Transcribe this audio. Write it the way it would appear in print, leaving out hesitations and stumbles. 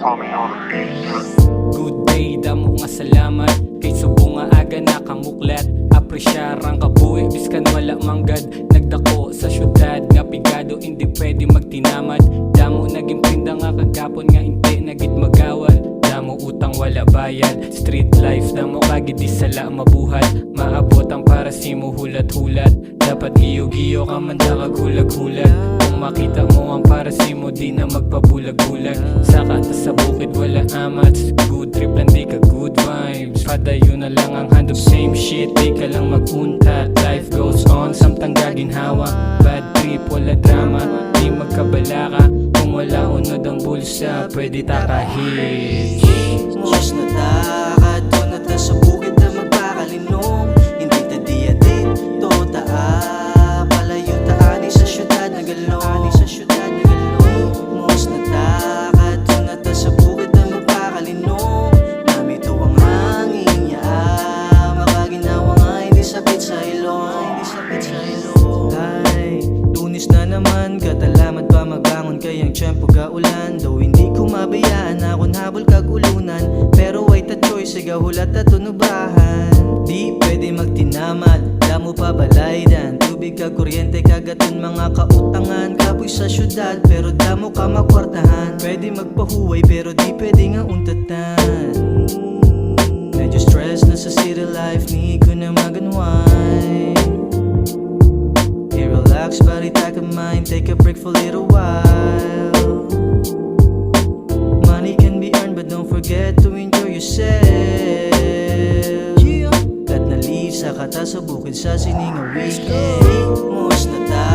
Tommy on the beat. Good day, damo nga salamat kay subo nga aga nakamuklat. Apresyarang kabuhi biskan wala manggad. Nagdako sa syudad nga pigado hindi pwede magtinamad. Damo naging pinda nga kagapon nga hindi nagit magawad. Damo utang wala bayad. Street life damo kagid di sala mabuhat. Maabot ang para simo hulat-hulat. Dapat giyo-giyo ka man da kag hulag-hulat. Kung makita mo ang para simo di na magpabulag-bulag. Saka ta sa bukid wala amats. Good trip lang di ka good vibes. Padayo na lang ang hand of same shit. Di ka lang mag-untat. Life goes on samtang gaginhawa. Bad trip wala drama. Di magkabala ka. Kung wala unod ang bulsa pwede ta kahit. Mos na takad doon na ta sa bukid na magpakalinom. Hindi ta diya dito taa. Palayo taani sa syudad na galong. Mos na takad doon na ta sa bukid na magpakalinom. Namito ang hangin niya. Makaginawa nga hindi sakit sa ilong. Ay, Lunes na naman katalamat pa magangon kayang tiyempo gaulan. Though hindi ko mabayaan akong habol kag ulunan. Pero ay ta choice sigaw hulat at tunubahan. Di pwede magtinamad, damo pa balaydan. Tubig kag kuryente kagaton mga kautangan. Kapoy sa syudad pero damo ka makwartahan. Pwede magpahuway pero di pwede nga untatan. Medyo stress na sa city life, ni ko na mag-unwind. Hey, relax, body, take a mind, take a break for a little while. Money can be earned, but don't forget to enjoy yourself. Kat na leave sa kata sa bukid sa sininga weekend. Mos na ta